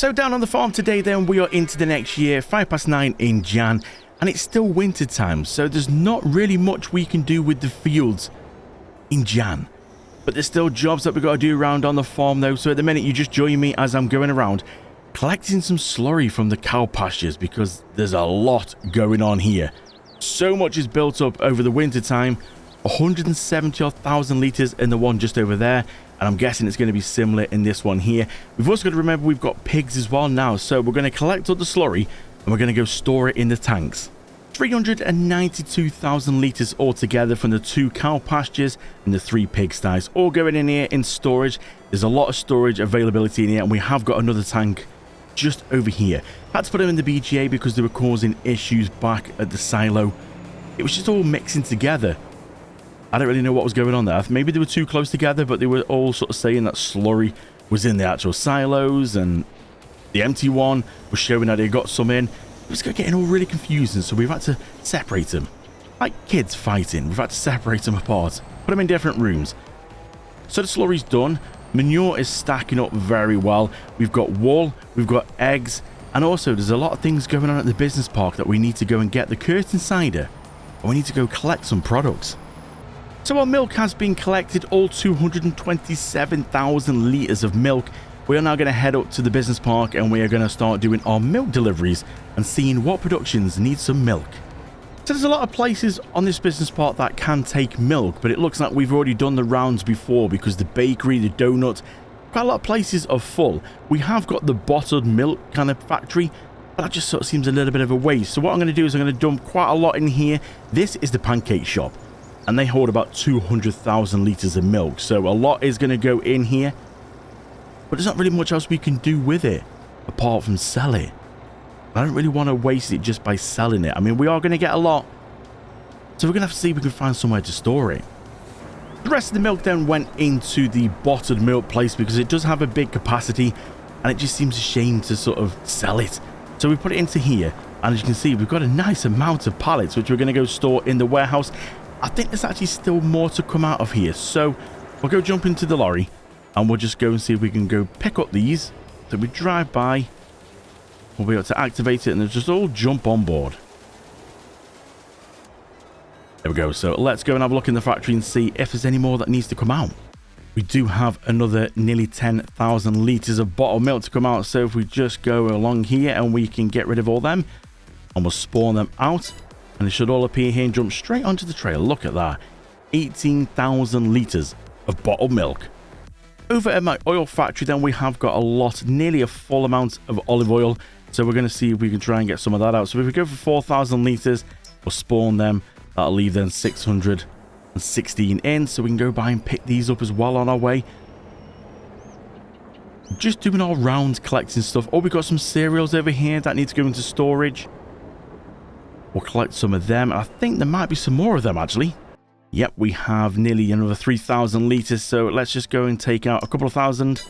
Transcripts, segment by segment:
So down on the farm today then, we are into the next year, 9:05 in Jan, and it's still winter time, so there's not really much we can do with the fields in Jan. But there's still jobs that we've got to do around on the farm though, so at the minute you just join me as I'm going around collecting some slurry from the cow pastures because there's a lot going on here. So much is built up over the winter time, 170,000 litres in the one just over there, and I'm guessing it's going to be similar in this one here. We've also got to remember we've got pigs as well now, so we're going to collect all the slurry and we're going to go store it in the tanks. 392,000 litres altogether from the 2 cow pastures and the 3 pigsties, all going in here in storage. There's a lot of storage availability in here, and we have got another tank just over here. Had to put them in the BGA because they were causing issues back at the silo. It was just all mixing together. I don't really know what was going on there. Maybe they were too close together, but they were all sort of saying that slurry was in the actual silos, and the empty one was showing that they got some in. It was getting all really confusing, so we've had to separate them. Like kids fighting, we've had to separate them apart. Put them in different rooms. So the slurry's done. Manure is stacking up very well. We've got wool, we've got eggs, and also there's a lot of things going on at the business park that we need to go and get the Curtain cider, and we need to go collect some products. So our milk has been collected, all 227,000 litres of milk. We are now going to head up to the business park and we are going to start doing our milk deliveries and seeing what productions need some milk. So there's a lot of places on this business park that can take milk, but it looks like we've already done the rounds before because the bakery, the donut, quite a lot of places are full. We have got the bottled milk kind of factory, but that just sort of seems a little bit of a waste. So what I'm going to do is I'm going to dump quite a lot in here. This is the pancake shop, and they hold about 200,000 litres of milk, so a lot is going to go in here. But there's not really much else we can do with it apart from sell it. I don't really want to waste it just by selling it. I mean, we are going to get a lot, so we're going to have to see if we can find somewhere to store it. The rest of the milk then went into the bottled milk place because it does have a big capacity and it just seems a shame to sort of sell it. So we put it into here, and as you can see, we've got a nice amount of pallets which we're going to go store in the warehouse. I think there's actually still more to come out of here, so we'll go jump into the lorry and we'll just go and see if we can go pick up these. So we drive by, we'll be able to activate it, and they'll just all jump on board. There we go. So let's go and have a look in the factory and see if there's any more that needs to come out. We do have another nearly 10,000 litres of bottled milk to come out, so if we just go along here and we can get rid of all them and we'll spawn them out, and it should all appear here and jump straight onto the trailer. Look at that. 18,000 litres of bottled milk. Over at my oil factory then, we have got a lot, nearly a full amount of olive oil, so we're going to see if we can try and get some of that out. So if we go for 4,000 litres, we'll spawn them. That'll leave then 616 in, so we can go by and pick these up as well on our way. Just doing our rounds, collecting stuff. Oh, we've got some cereals over here that need to go into storage. We'll collect some of them. I think there might be some more of them actually. Yep, we have nearly another 3,000 litres, so let's just go and take out a couple of thousand.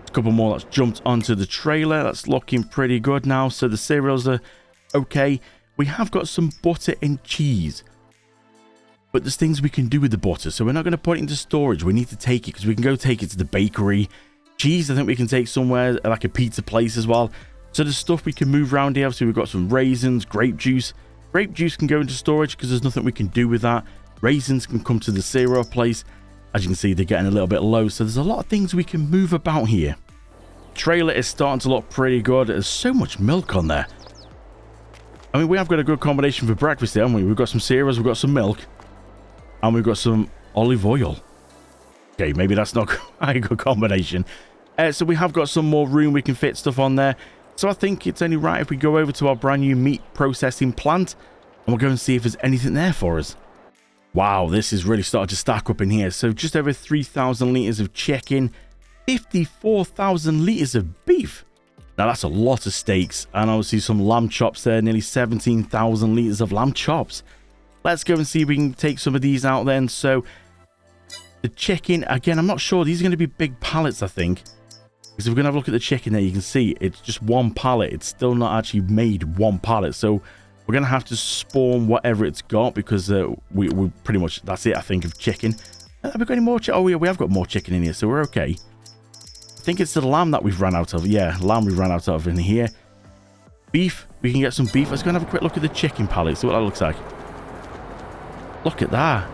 A couple more that's jumped onto the trailer. That's looking pretty good now, so the cereals are okay. We have got some butter and cheese, but there's things we can do with the butter, so we're not going to put it into storage. We need to take it because we can go take it to the bakery. Cheese, I think we can take somewhere like a pizza place as well. So there's stuff we can move around here. So we've got some raisins, grape juice. Grape juice can go into storage because there's nothing we can do with that. Raisins can come to the cereal place. As you can see, they're getting a little bit low, so there's a lot of things we can move about here. Trailer is starting to look pretty good. There's so much milk on there. I mean, we have got a good combination for breakfast here, haven't we? We've got some cereals, we've got some milk, and we've got some olive oil. Okay, maybe that's not a good combination. So we have got some more room. We can fit stuff on there. So I think it's only right if we go over to our brand new meat processing plant and we'll go and see if there's anything there for us. Wow, this is really starting to stack up in here. So just over 3,000 litres of chicken, 54,000 litres of beef. Now that's a lot of steaks, and obviously some lamb chops there, nearly 17,000 litres of lamb chops. Let's go and see if we can take some of these out then. So the chicken, again, I'm not sure. These are going to be big pallets, I think. Because if we're going to have a look at the chicken there, you can see it's just one pallet. It's still not actually made one pallet. So we're going to have to spawn whatever it's got because we pretty much, that's it, I think, of chicken. Have we got any more chicken? Oh, yeah, we have got more chicken in here, so we're okay. I think it's the lamb that we've run out of. Yeah, lamb we've run out of in here. Beef. We can get some beef. Let's go and have a quick look at the chicken pallet. See what that looks like. Look at that.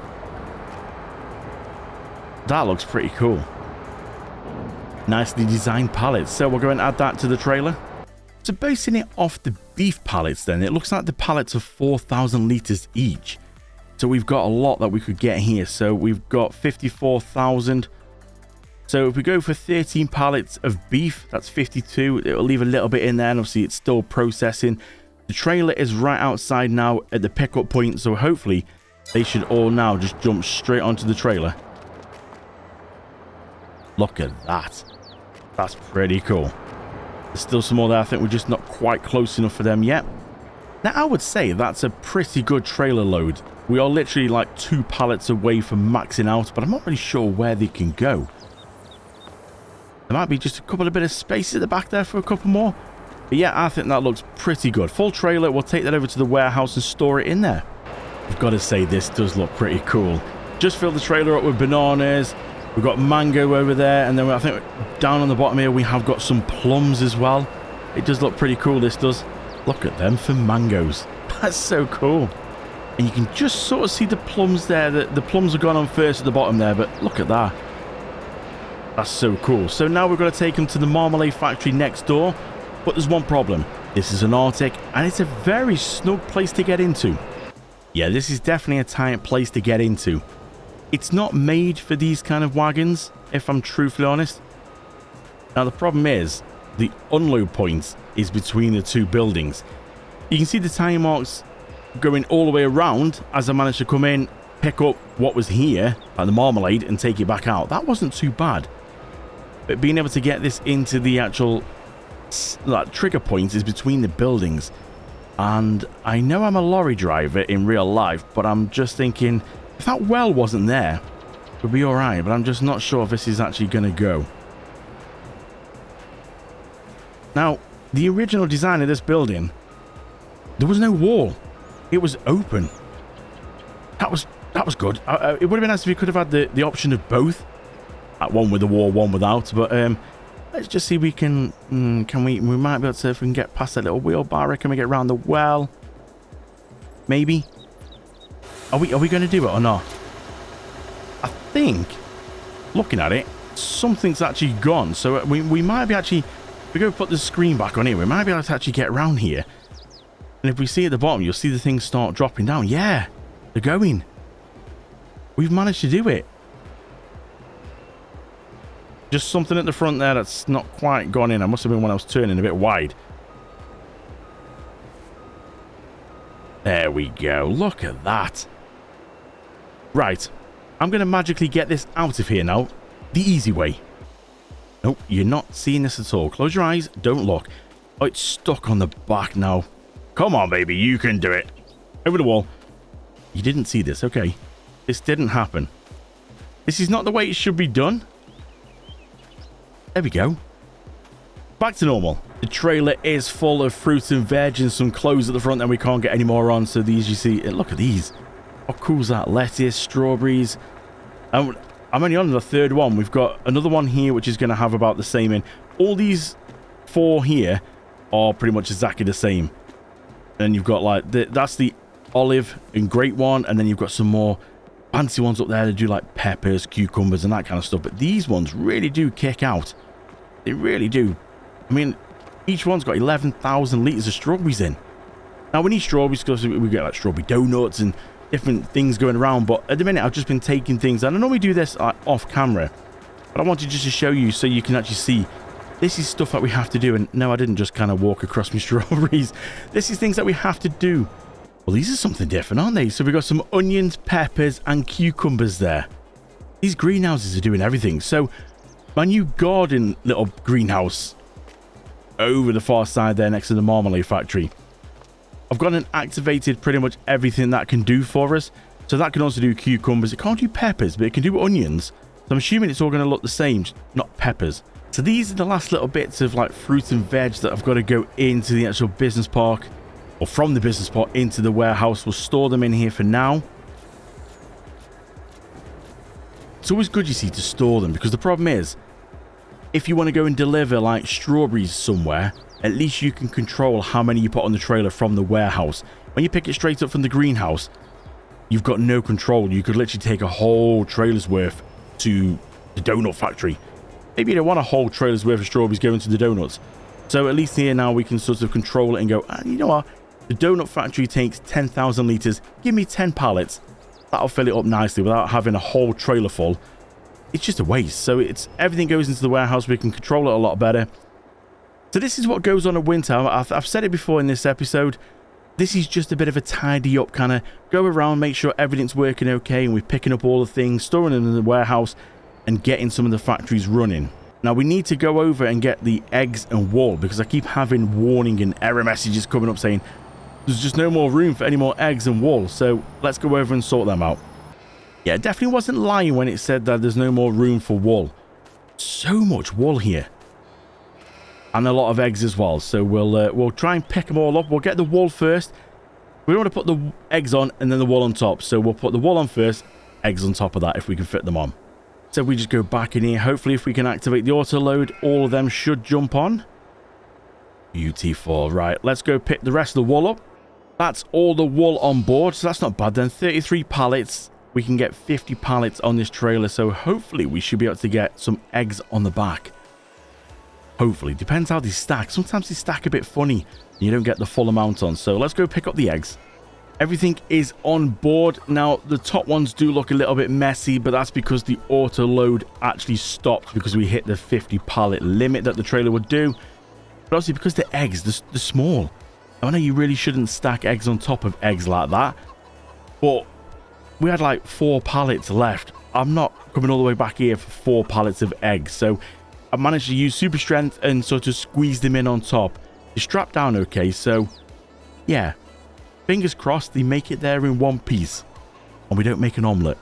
That looks pretty cool. Nicely designed pallets. So we'll go and add that to the trailer. So basing it off the beef pallets then, it looks like the pallets are 4,000 litres each. So we've got a lot that we could get here. So we've got 54,000. So if we go for 13 pallets of beef, that's 52. It'll leave a little bit in there, and obviously it's still processing. The trailer is right outside now at the pickup point, so hopefully they should all now just jump straight onto the trailer. Look at that. That's pretty cool. There's still some more there. I think we're just not quite close enough for them yet. Now, I would say that's a pretty good trailer load. We are literally like 2 pallets away from maxing out, but I'm not really sure where they can go. There might be just a couple of bit of space at the back there for a couple more. But yeah, I think that looks pretty good. Full trailer. We'll take that over to the warehouse and store it in there. I've got to say, this does look pretty cool. Just fill the trailer up with bananas. We've got mango over there. And then I think down on the bottom here, we have got some plums as well. It does look pretty cool, this does. Look at them for mangoes. That's so cool. And you can just sort of see the plums there. The plums have gone on first at the bottom there, but look at that. That's so cool. So now we're going to take them to the marmalade factory next door. But there's one problem. This is an Arctic, and it's a very snug place to get into. Yeah, this is definitely a tight place to get into. It's not made for these kind of wagons, if I'm truthfully honest. Now, the problem is, the unload point is between the 2 buildings. You can see the tire marks going all the way around as I managed to come in, pick up what was here, like the marmalade, and take it back out. That wasn't too bad. But being able to get this into the actual trigger point is between the buildings. And I know I'm a lorry driver in real life, but I'm just thinking, if that well wasn't there, it would be alright. But I'm just not sure if this is actually going to go. Now, the original design of this building, there was no wall. It was open. That was good. It would have been nice if you could have had the option of both. One with a wall, one without. But let's just see if we can... we might be able to... If we can get past that little wheel bar, can we get around the well? Maybe. Are we going to do it or not? I think, looking at it, something's actually gone. So we might be actually... If we go put the screen back on here, we might be able to actually get around here. And if we see at the bottom, you'll see the things start dropping down. Yeah, they're going. We've managed to do it. Just something at the front there that's not quite gone in. I must have been when I was turning a bit wide. There we go. Look at that. Right. I'm going to magically get this out of here now. The easy way. Nope, you're not seeing this at all. Close your eyes. Don't look. Oh, it's stuck on the back now. Come on, baby. You can do it. Over the wall. You didn't see this. Okay. This didn't happen. This is not the way it should be done. There we go. Back to normal. The trailer is full of fruits and veg and some clothes at the front that we can't get any more on. So these, you see, look at these. How cool is that? Lettuce, strawberries. I'm only on the 3rd one. We've got another one here, which is going to have about the same in. All these 4 here are pretty much exactly the same. And you've got like, that's the olive and grape one. And then you've got some more fancy ones up there that do like peppers, cucumbers, and that kind of stuff. But these ones really do kick out. They really do. I mean, each one's got 11,000 litres of strawberries in. Now, we need strawberries because we get like strawberry donuts and different things going around. But at the minute, I've just been taking things. And I normally do this off camera. But I wanted just to show you so you can actually see. This is stuff that we have to do. And no, I didn't just kind of walk across my strawberries. This is things that we have to do. Well, these are something different, aren't they? So we've got some onions, peppers, and cucumbers there. These greenhouses are doing everything. So my new garden little greenhouse over the far side there next to the marmalade factory. I've got an activated pretty much everything that can do for us. So that can also do cucumbers. It can't do peppers, but it can do onions. So I'm assuming it's all going to look the same, not peppers. So these are the last little bits of like fruit and veg that I've got to go into the actual business park. Or from the business park into the warehouse. We'll store them in here for now. It's always good, you see, to store them. Because the problem is, if you want to go and deliver like strawberries somewhere, at least you can control how many you put on the trailer from the warehouse. When you pick it straight up from the greenhouse, you've got no control. You could literally take a whole trailer's worth to the donut factory. Maybe you don't want a whole trailer's worth of strawberries going to the donuts. So at least here now we can sort of control it and go, you know what? The donut factory takes 10,000 litres. Give me 10 pallets. That'll fill it up nicely without having a whole trailer full. It's just a waste. So it's everything goes into the warehouse. We can control it a lot better. So this is what goes on in winter. I've said it before in this episode. This is just a bit of a tidy up kind of go around, make sure everything's working okay, and we're picking up all the things, storing them in the warehouse, and getting some of the factories running. Now we need to go over and get the eggs and wool because I keep having warning and error messages coming up saying there's just no more room for any more eggs and wool. So let's go over and sort them out. Yeah, it definitely wasn't lying when it said that there's no more room for wool. So much wool here. And a lot of eggs as well. So we'll try and pick them all up. We'll get the wool first. We don't want to put the eggs on and then the wool on top. So we'll put the wool on first, eggs on top of that if we can fit them on. So we just go back in here. Hopefully if we can activate the auto load, all of them should jump on. Beautiful. Right, let's go pick the rest of the wool up. That's all the wool on board. So that's not bad then. 33 pallets. We can get 50 pallets on this trailer. So hopefully we should be able to get some eggs on the back. Hopefully. Depends how they stack. Sometimes they stack a bit funny and you don't get the full amount on. So let's go pick up the eggs. Everything is on board. Now, the top ones do look a little bit messy, but that's because the auto load actually stopped because we hit the 50 pallet limit that the trailer would do. But obviously because the eggs, they're small. I know you really shouldn't stack eggs on top of eggs like that. But we had like 4 pallets left. I'm not coming all the way back here for 4 pallets of eggs. So I managed to use super strength and sort of squeeze them in on top. They're strapped down okay. So yeah, fingers crossed they make it there in one piece and we don't make an omelette.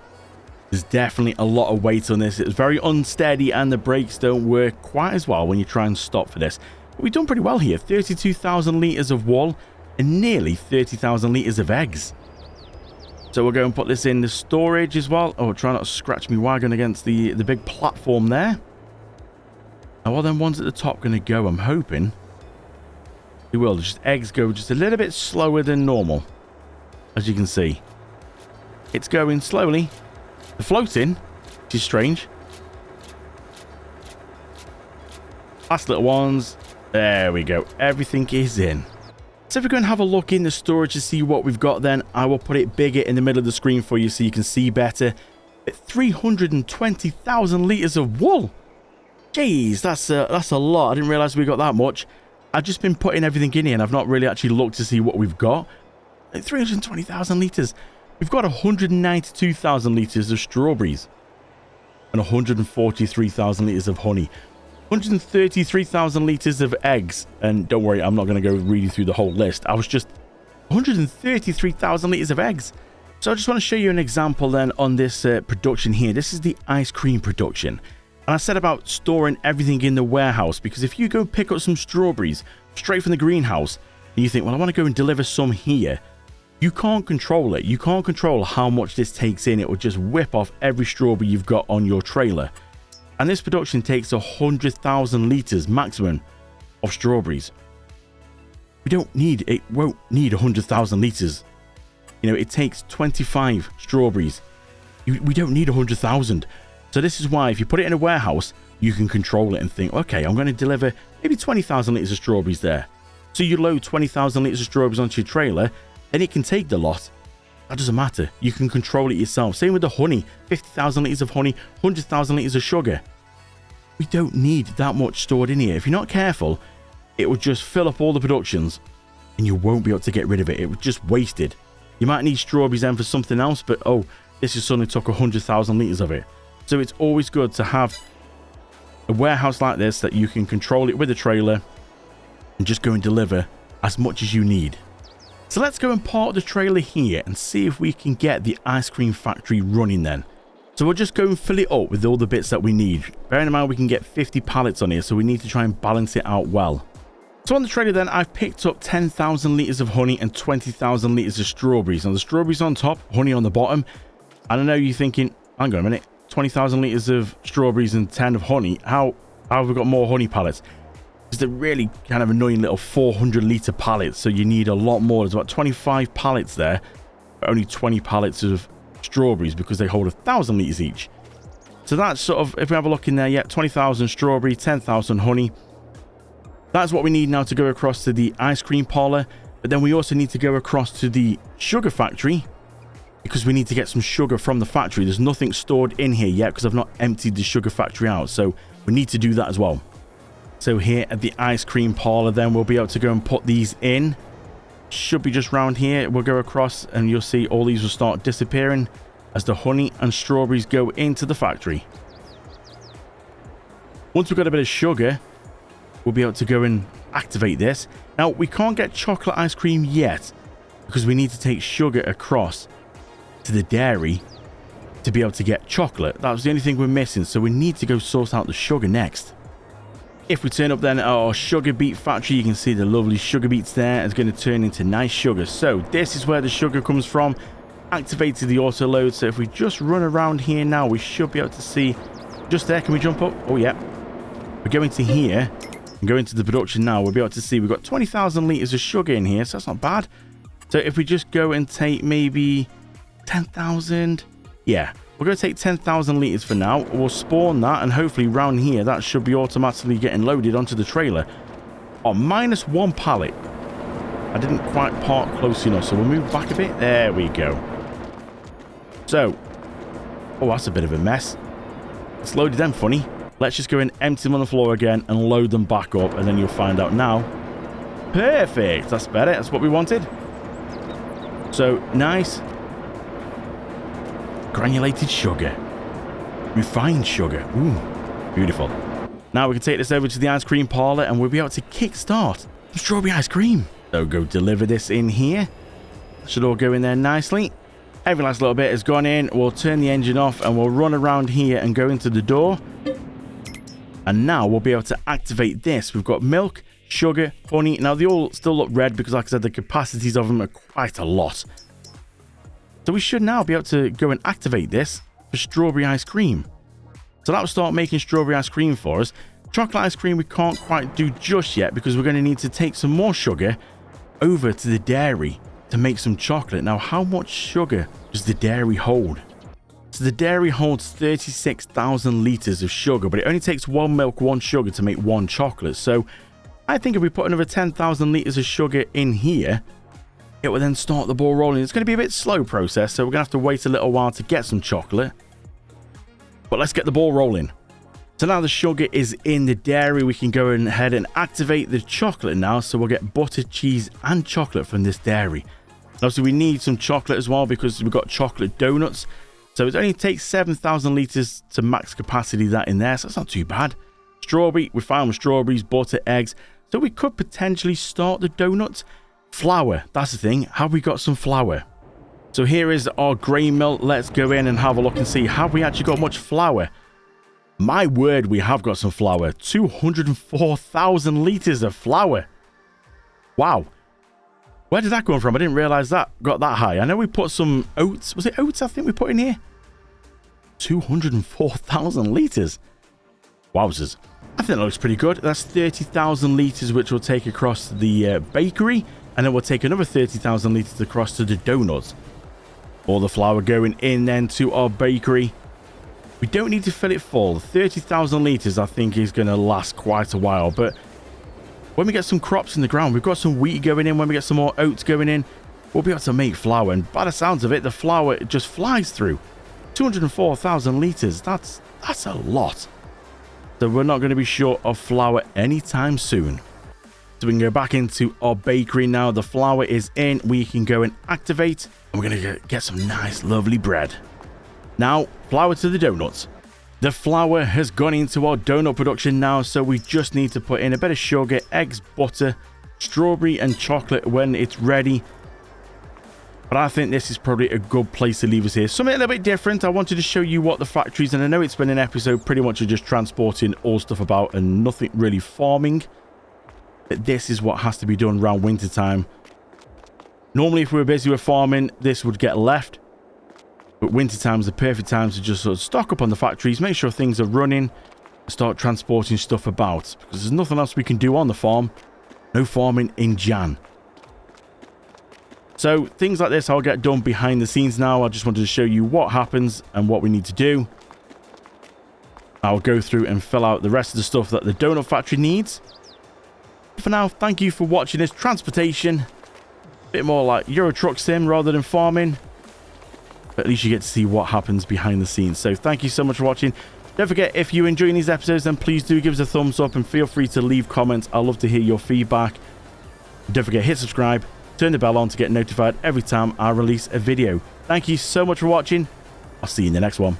There's definitely a lot of weight on this. It's very unsteady and the brakes don't work quite as well when you try and stop for this. But we've done pretty well here. 32,000 litres of wool and nearly 30,000 litres of eggs. So we'll go and put this in the storage as well. Oh, try not to scratch me wagon against the big platform there. Now, all them ones at the top going to go, I'm hoping. They will. Just eggs go just a little bit slower than normal. As you can see. It's going slowly. They're floating, which is strange. Last little ones. There we go. Everything is in. So if we go and have a look in the storage to see what we've got, then I will put it bigger in the middle of the screen for you so you can see better. But 320,000 litres of wool. Jeez, that's a lot. I didn't realise we got that much. I've just been putting everything in here and I've not really actually looked to see what we've got. 320,000 litres. We've got 192,000 litres of strawberries. And 143,000 litres of honey. 133,000 litres of eggs. And don't worry, I'm not going to go reading through the whole list. I was just 133,000 litres of eggs. So I just want to show you an example then on this production here. This is the ice cream production. And I said about storing everything in the warehouse, because if you go pick up some strawberries straight from the greenhouse and you think, well, I want to go and deliver some here, you can't control it. You can't control how much this takes in. It will just whip off every strawberry you've got on your trailer. And this production takes 100,000 litres maximum of strawberries. It won't need 100,000 litres. You know, it takes 25 strawberries. We don't need 100,000. So this is why if you put it in a warehouse, you can control it and think, okay, I'm going to deliver maybe 20,000 litres of strawberries there. So you load 20,000 litres of strawberries onto your trailer, and it can take the lot. That doesn't matter. You can control it yourself. Same with the honey. 50,000 litres of honey, 100,000 litres of sugar. We don't need that much stored in here. If you're not careful, it will just fill up all the productions, and you won't be able to get rid of it. It was just wasted. You might need strawberries then for something else, but oh, this just suddenly took 100,000 litres of it. So it's always good to have a warehouse like this that you can control it with a trailer and just go and deliver as much as you need. So let's go and park the trailer here and see if we can get the ice cream factory running then. So we'll just go and fill it up with all the bits that we need. Bearing in mind we can get 50 pallets on here, so we need to try and balance it out well. So on the trailer then, I've picked up 10,000 litres of honey and 20,000 litres of strawberries. Now the strawberries on top, honey on the bottom. And I know you're thinking, hang on a minute, 20,000 litres of strawberries and 10 of honey. How How have we got more honey pallets? Because they're really kind of annoying little 400-litre pallets, so you need a lot more. There's about 25 pallets there, but only 20 pallets of strawberries because they hold 1,000 litres each. So that's sort of, if we have a look in there, yeah, 20,000 strawberry, 10,000 honey. That's what we need now to go across to the ice cream parlour. But then we also need to go across to the sugar factory because we need to get some sugar from the factory. There's nothing stored in here yet because I've not emptied the sugar factory out. So we need to do that as well. So here at the ice cream parlour, then we'll be able to go and put these in. Should be just round here. We'll go across and you'll see all these will start disappearing as the honey and strawberries go into the factory. Once we've got a bit of sugar, we'll be able to go and activate this. Now, we can't get chocolate ice cream yet because we need to take sugar across to the dairy to be able to get chocolate. That was the only thing we're missing, so we need to go source out the sugar next. If we turn up then at our sugar beet factory, you can see the lovely sugar beets there. It's going to turn into nice sugar. So this is where the sugar comes from. Activated the auto load. So if we just run around here now, we should be able to see just there. Can we jump up? Oh yeah. We're going to here and go into the production now. We'll be able to see we've got 20,000 litres of sugar in here, so that's not bad. So if we just go and take maybe 10,000, yeah, we're going to take 10,000 litres for now. We'll spawn that, and hopefully round here that should be automatically getting loaded onto the trailer. Oh, minus one pallet. I didn't quite park close enough, so we'll move back a bit. There we go. So, oh, that's a bit of a mess. It's loaded them funny. Let's just go and empty them on the floor again and load them back up, and then you'll find out now. Perfect. That's better. That's what we wanted. So, nice. Granulated sugar. Refined sugar. Ooh, beautiful. Now we can take this over to the ice cream parlour and we'll be able to kickstart some strawberry ice cream. So go deliver this in here. Should all go in there nicely. Every last little bit has gone in. We'll turn the engine off and we'll run around here and go into the door. And now we'll be able to activate this. We've got milk, sugar, honey. Now they all still look red because, like I said, the capacities of them are quite a lot. So we should now be able to go and activate this for strawberry ice cream. So that will start making strawberry ice cream for us. Chocolate ice cream we can't quite do just yet because we're going to need to take some more sugar over to the dairy to make some chocolate. Now, how much sugar does the dairy hold? So the dairy holds 36,000 litres of sugar, but it only takes one milk, one sugar to make one chocolate. So I think if we put another 10,000 litres of sugar in here, it will then start the ball rolling. It's going to be a bit slow process, so we're going to have to wait a little while to get some chocolate. But let's get the ball rolling. So now the sugar is in the dairy, we can go ahead and activate the chocolate now. So we'll get butter, cheese, and chocolate from this dairy. Obviously, we need some chocolate as well because we've got chocolate donuts. So it only takes 7,000 litres to max capacity that in there, so that's not too bad. Strawberry, we found with strawberries, butter, eggs. So we could potentially start the donuts. Flour, that's the thing. Have we got some flour? So here is our grain mill. Let's go in and have a look and see. Have we actually got much flour? My word, we have got some flour. 204,000 litres of flour. Wow. Where did that come from? I didn't realize that got that high. I know we put some oats. Was it oats I think we put in here? 204,000 litres. Wowzers. I think that looks pretty good. That's 30,000 litres, which we'll take across to the bakery. And then we'll take another 30,000 litres across to the donuts. All the flour going in then to our bakery. We don't need to fill it full. 30,000 litres I think is going to last quite a while. But when we get some crops in the ground, we've got some wheat going in. When we get some more oats going in, we'll be able to make flour. And by the sounds of it, the flour just flies through. 204,000 litres. That's a lot. So we're not going to be short of flour anytime soon. So we can go back into our bakery now. The flour is in. We can go and activate. And we're going to get some nice, lovely bread. Now, flour to the donuts. The flour has gone into our donut production now, so we just need to put in a bit of sugar, eggs, butter, strawberry and chocolate when it's ready. But I think this is probably a good place to leave us here. Something a little bit different. I wanted to show you what the factories, and I know it's been an episode pretty much of just transporting all stuff about and nothing really farming. But this is what has to be done around winter time. Normally, if we were busy with farming, this would get left. But winter time is the perfect time to just sort of stock up on the factories, make sure things are running, start transporting stuff about, because there's nothing else we can do on the farm. No farming in Jan. So things like this I'll get done behind the scenes now. I just wanted to show you what happens and what we need to do. I'll go through and fill out the rest of the stuff that the donut factory needs. For now, thank you for watching this transportation. Bit more like Euro Truck Sim rather than farming. But at least you get to see what happens behind the scenes. So thank you so much for watching. Don't forget, if you're enjoying these episodes, then please do give us a thumbs up and feel free to leave comments. I'd love to hear your feedback. Don't forget, hit subscribe, turn the bell on to get notified every time I release a video. Thank you so much for watching. I'll see you in the next one.